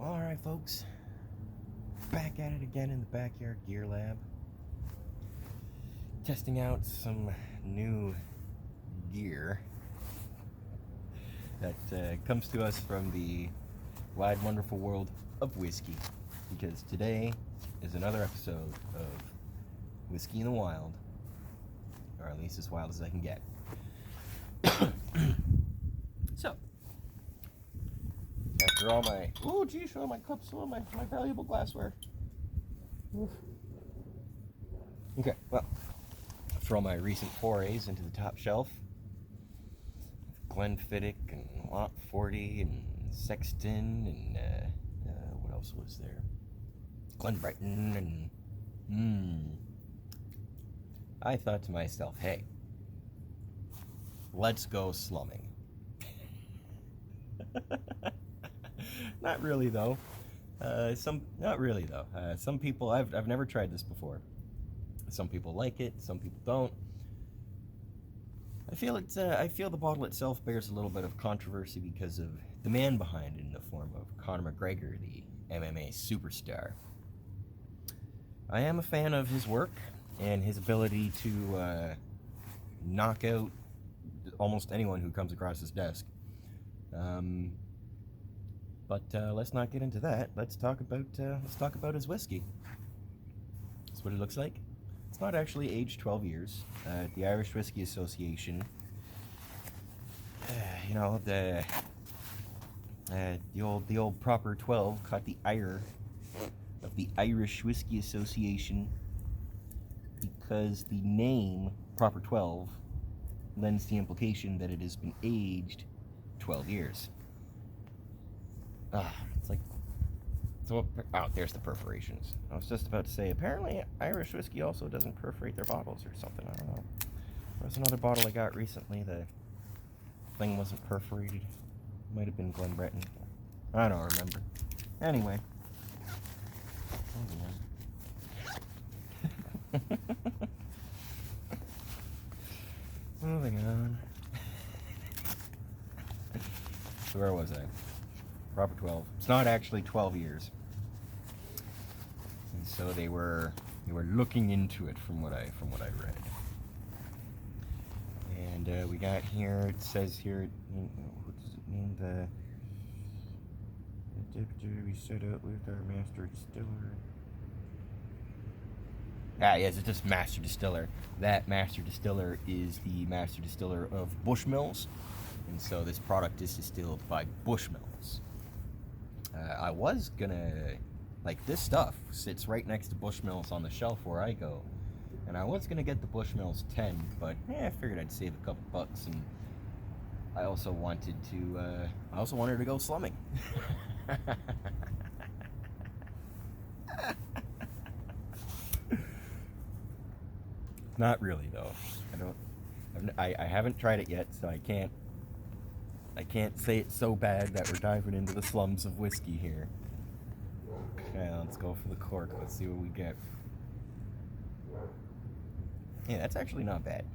Alright, folks. Back at it again in the Backyard Gear Lab. Testing out some new gear that comes to us from the wide, wonderful world of whiskey. Because today is another episode of Whiskey in the Wild, or at least as wild as I can get. So, after all my, all my cups, all my valuable glassware. Oof. Okay, well, after all my recent forays into the top shelf, Glenfiddich and Lot 40 and Sexton and what else was there? Glenbrighton and I thought to myself, hey, let's go slumming. Not really though. Not really though. Some people, I've never tried this before. Some people like it, some people don't. I feel the bottle itself bears a little bit of controversy because of the man behind it in the form of Conor McGregor, the MMA superstar. I am a fan of his work and his ability to knock out almost anyone who comes across his desk. But let's not get into that. Let's talk about his whiskey. That's what it looks like. It's not actually aged 12 years. The Irish Whiskey Association, the old proper 12 caught the ire of the Irish Whiskey Association because the name proper 12 lends the implication that it has been aged 12 years. It's like, so, there's the perforations. I was just about to say, apparently Irish whiskey also doesn't perforate their bottles or something, I don't know. There was another bottle I got recently, the thing wasn't perforated. Might have been Glenbrighton. I don't remember. Anyway. Moving on. So where was I? Proper 12. It's not actually 12 years. And so they were looking into it from what I read. And we got here, it says here, what does it mean? We set up with our master distiller. Yes, it's just master distiller. That master distiller is the master distiller of Bushmills. And so this product is distilled by Bushmills. I was gonna, this stuff sits right next to Bushmills on the shelf where I go, and I was gonna get the Bushmills 10, but I figured I'd save a couple bucks, and I also wanted to go slumming. Not really though. I haven't tried it yet, so I can't say it's so bad that we're diving into the slums of whiskey here. Okay, let's go for the cork. Let's see what we get. Yeah, that's actually not bad.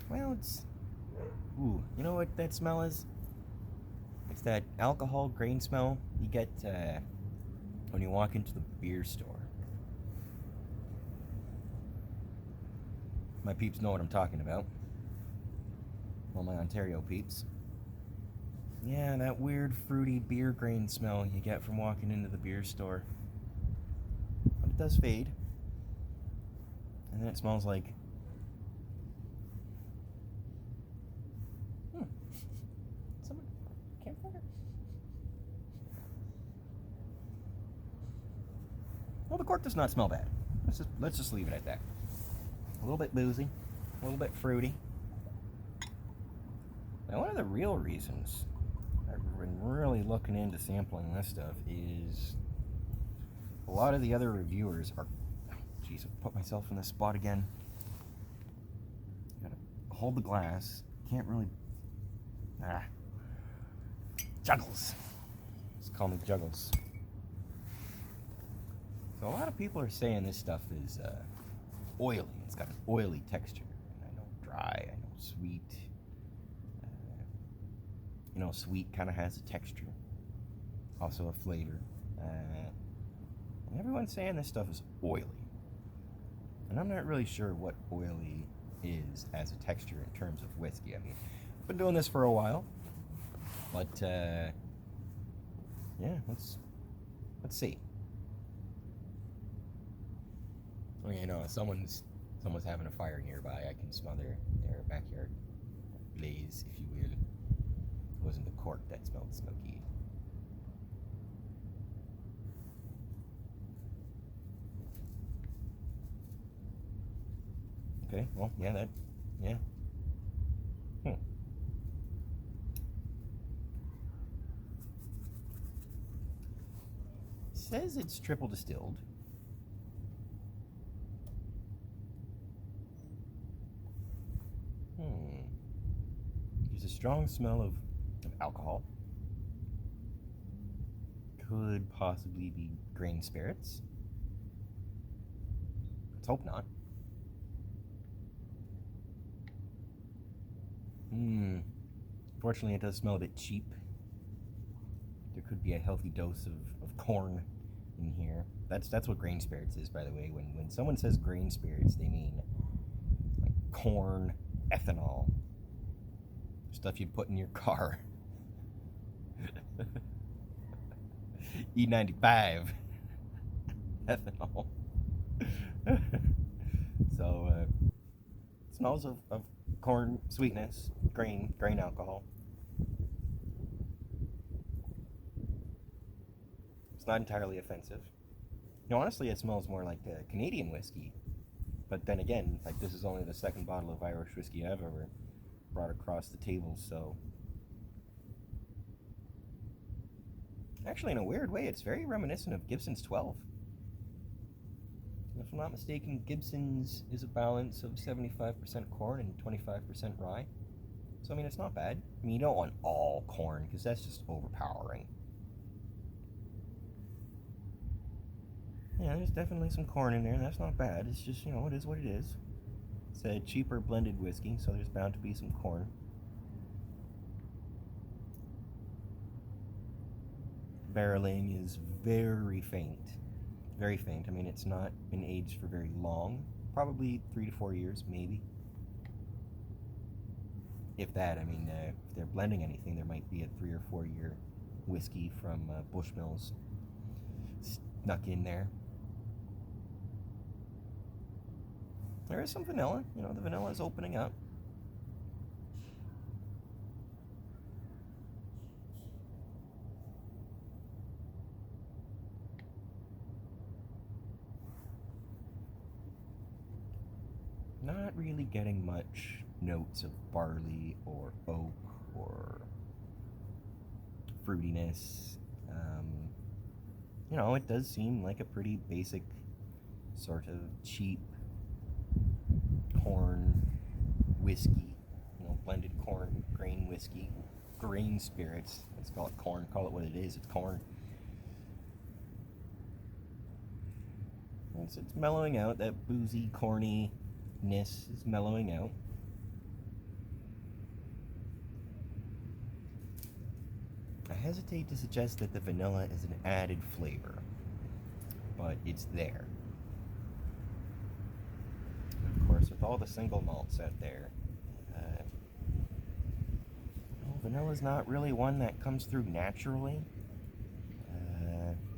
Well, it's... Ooh, you know what that smell is? It's that alcohol grain smell you get when you walk into the beer store. My peeps know what I'm talking about. Well, my Ontario peeps. Yeah, that weird fruity beer grain smell you get from walking into the beer store. But it does fade. And then it smells like... Campfire? Well, the cork does not smell bad. Let's just leave it at that. A little bit boozy, a little bit fruity. Now, one of the real reasons I've been really looking into sampling this stuff is a lot of the other reviewers are... Jeez, I put myself in this spot again. Gotta hold the glass. Can't really... Juggles. Just call me Juggles. So a lot of people are saying this stuff is oily. It's got an oily texture. I know dry, I know sweet. You know, sweet kind of has a texture, also a flavor. And everyone's saying this stuff is oily. And I'm not really sure what oily is as a texture in terms of whiskey. I mean, I've been doing this for a while, but yeah, let's see. Oh, you know, someone's having a fire nearby. I can smell their backyard blaze, if you will. It wasn't the cork that smelled smoky. Okay, well, yeah. Hmm. Says it's triple distilled. There's a strong smell of alcohol. Could possibly be grain spirits. Let's hope not. Fortunately, it does smell a bit cheap. There could be a healthy dose of corn in here. That's what grain spirits is, by the way. When someone says grain spirits, they mean like corn, ethanol, stuff you'd put in your car. E95 ethanol. So smells of corn sweetness, grain alcohol. It's not entirely offensive. You know, honestly, it smells more like Canadian whiskey. But then again, like, this is only the second bottle of Irish whiskey I've ever brought across the table, so... Actually, in a weird way, it's very reminiscent of Gibson's 12. If I'm not mistaken, Gibson's is a balance of 75% corn and 25% rye. So, I mean, it's not bad. I mean, you don't want all corn, because that's just overpowering. Yeah, there's definitely some corn in there. That's not bad. It's just, you know, it is what it is. It's a cheaper blended whiskey, so there's bound to be some corn. Barreling is very faint. Very faint. I mean, it's not been aged for very long. Probably 3 to 4 years, maybe. If that, I mean, if they're blending anything, there might be a 3 or 4 year whiskey from Bushmills snuck in there. There is some vanilla. You know, the vanilla is opening up. Not really getting much notes of barley or oak or fruitiness. You know, it does seem like a pretty basic sort of cheap corn whiskey, you know, blended corn grain whiskey, grain spirits. Let's call it corn. Call it what it is. It's corn. It's mellowing out. That boozy, corniness is mellowing out. I hesitate to suggest that the vanilla is an added flavor, but it's there. And of course, with all the single malts out there, vanilla's not really one that comes through naturally.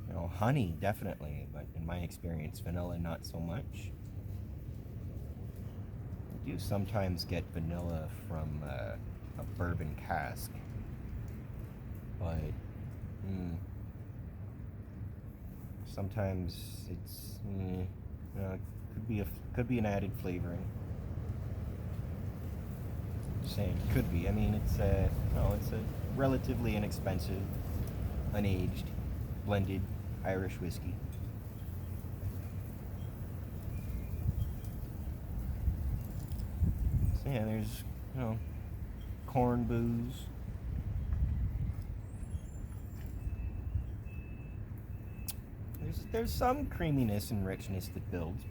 You know, honey definitely, but in my experience, vanilla not so much. I do sometimes get vanilla from a bourbon cask, but sometimes it's could be an added flavoring. Just saying, could be. I mean, it's a relatively inexpensive, unaged, blended Irish whiskey. So yeah, there's, you know, corn booze. There's some creaminess and richness that builds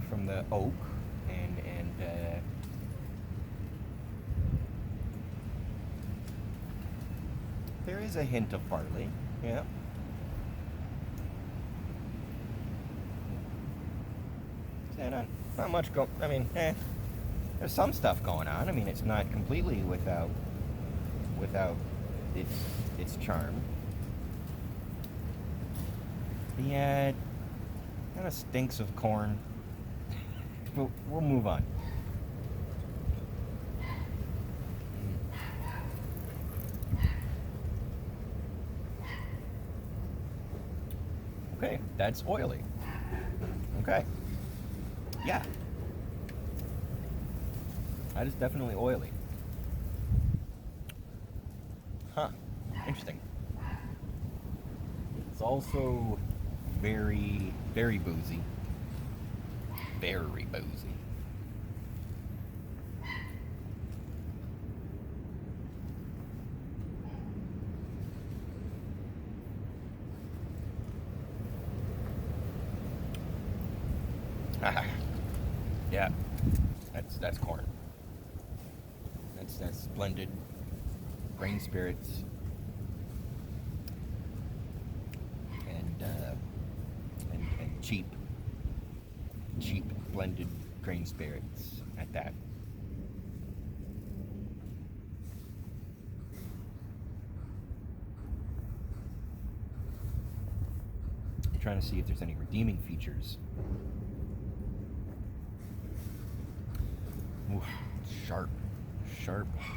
from the oak and There is a hint of barley. Yeah. Yeah, not much I mean, there's some stuff going on. I mean, it's not completely without its charm. Yeah, it kind of stinks of corn. But we'll move on. Okay, that's oily. Okay. Yeah. That is definitely oily. Huh. Interesting. It's also very, very boozy. Very boozy. Yeah, that's corn. That's blended grain spirits and cheap blended grain spirits at that. I'm trying to see if there's any redeeming features. Ooh, sharp,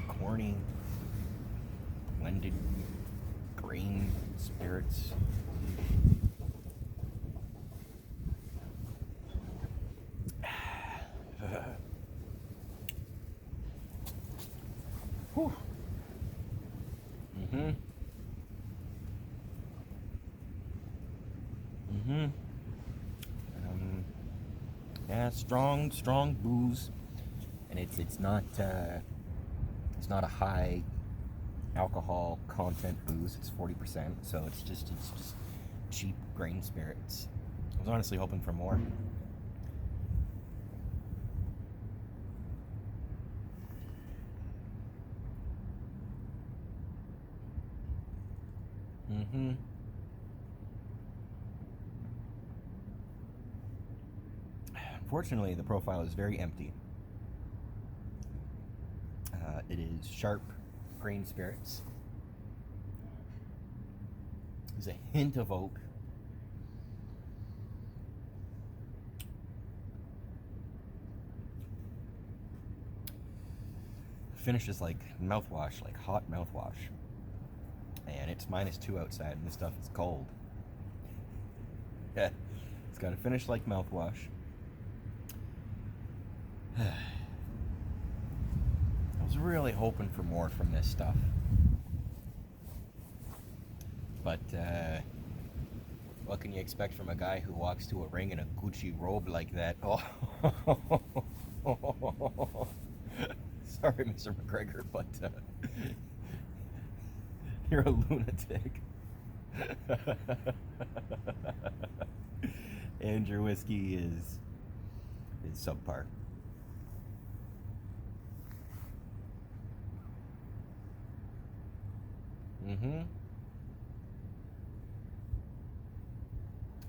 corny, blended grain spirits. Whew. Mm-hmm. Mm-hmm. Yeah, strong booze, and it's not a high alcohol content booze. It's 40%, so it's just cheap grain spirits. I was honestly hoping for more. Mm-hmm. Unfortunately, the profile is very empty. It is sharp grain spirits. There's a hint of oak. Finish is like mouthwash, like hot mouthwash. And it's -2 outside, and this stuff is cold. Yeah, it's got a finish like mouthwash. I was really hoping for more from this stuff. But, what can you expect from a guy who walks to a ring in a Gucci robe like that? Oh. Sorry, Mr. McGregor, but you're a lunatic. And your whiskey is subpar. Mm-hmm.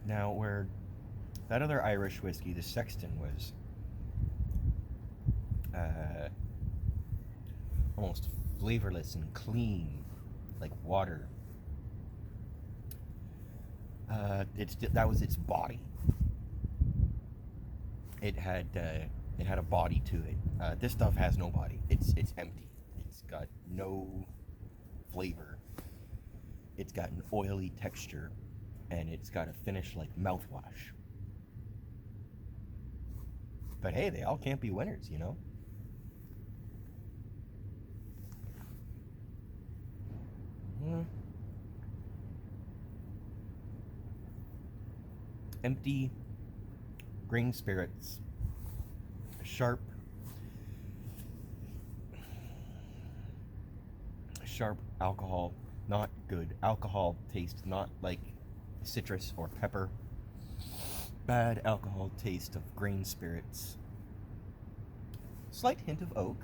Now, where that other Irish whiskey, the Sexton, was almost flavorless and clean, like water. That was its body. It had a body to it. This stuff has no body. It's empty. It's got no flavor. It's got an oily texture, and it's got a finish like mouthwash. But hey, they all can't be winners, you know? Mm. Empty grain spirits, sharp alcohol, not good. Alcohol taste, not like citrus or pepper. Bad alcohol taste of grain spirits. Slight hint of oak.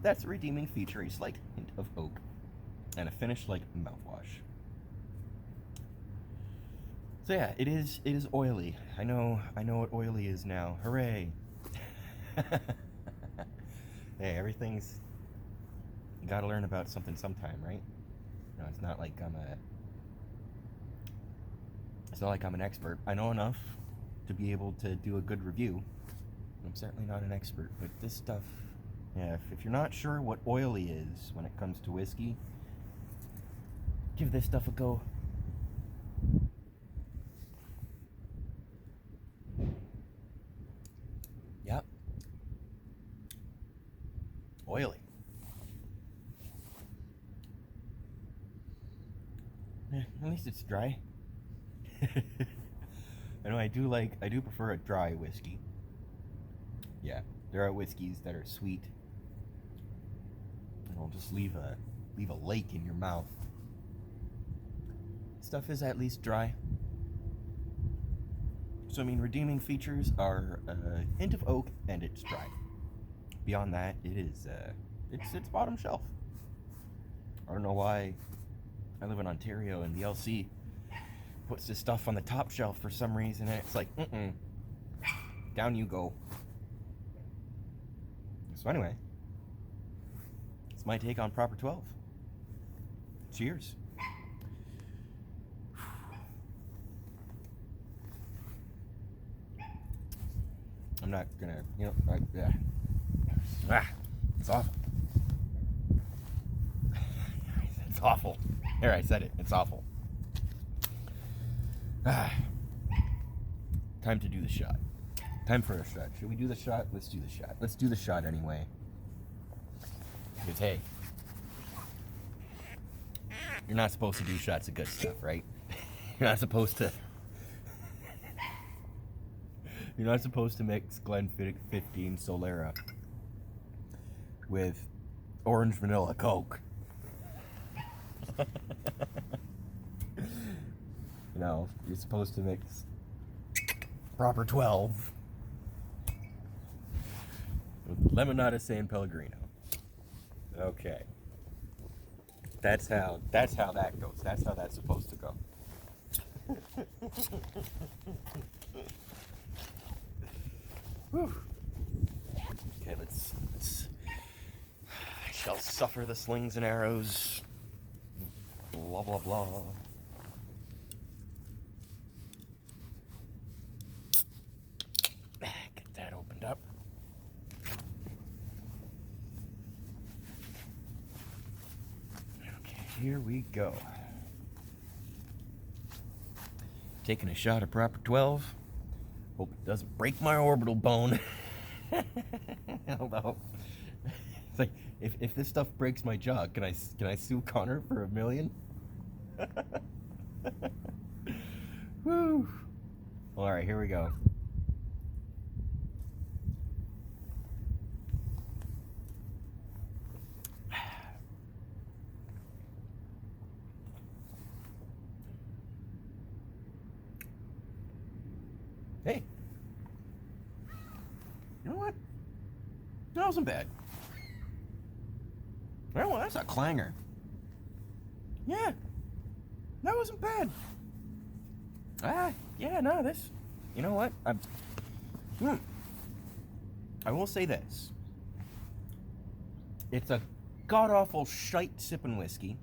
That's a redeeming feature. A slight hint of oak, and a finish like mouthwash. So yeah, it is oily. I know what oily is now. Hooray! Hey, everything's, you gotta learn about something sometime, right? No, it's not like I'm an expert. I know enough to be able to do a good review. I'm certainly not an expert, but this stuff, yeah, if you're not sure what oily is when it comes to whiskey, give this stuff a go. Yep. Oily. Yeah, at least it's dry. I know I do prefer a dry whiskey. Yeah, there are whiskeys that are sweet and will just leave a lake in your mouth. Stuff is at least dry. So I mean, redeeming features are a hint of oak and it's dry. Beyond that, it is it's bottom shelf. I don't know why I live in Ontario and the LC puts this stuff on the top shelf for some reason, and it's like, down you go. So anyway, it's my take on Proper 12. Cheers. I'm not gonna, it's awful. It's awful. There, I said it. It's awful. Time to do the shot. Time for a shot. Should we do the shot? Let's do the shot. Let's do the shot anyway. Because, hey, you're not supposed to do shots of good stuff, right? You're not supposed to... You're not supposed to mix Glenfiddich 15 Solera with orange vanilla Coke. No, you're supposed to mix Proper 12 with Lemonada San Pellegrino. Okay. That's how that goes. That's how that's supposed to go. Whew. Okay, let's I shall suffer the slings and arrows. Blah blah blah. Get that opened up. Okay, here we go. Taking a shot of Proper 12. Hope it doesn't break my orbital bone. Although, it's like, if this stuff breaks my jaw, can I sue Connor for $1 million? Woo! All right, here we go. Hey, you know what? That wasn't bad. Well, that's a clanger. Yeah, that wasn't bad. Yeah, no, this, you know what? I will say this. It's a god-awful shite sipping whiskey,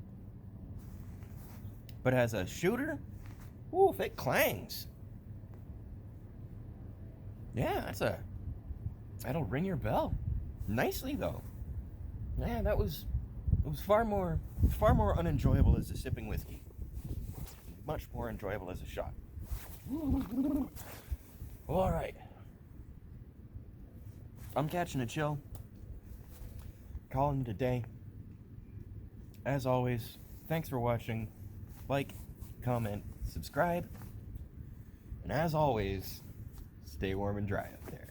but as a shooter, ooh, if it clangs. Yeah, that'll ring your bell. Nicely, though. Yeah, it was far more unenjoyable as a sipping whiskey. Much more enjoyable as a shot. All right. I'm catching a chill. Calling it a day. As always, thanks for watching. Like, comment, subscribe. And as always, stay warm and dry up there.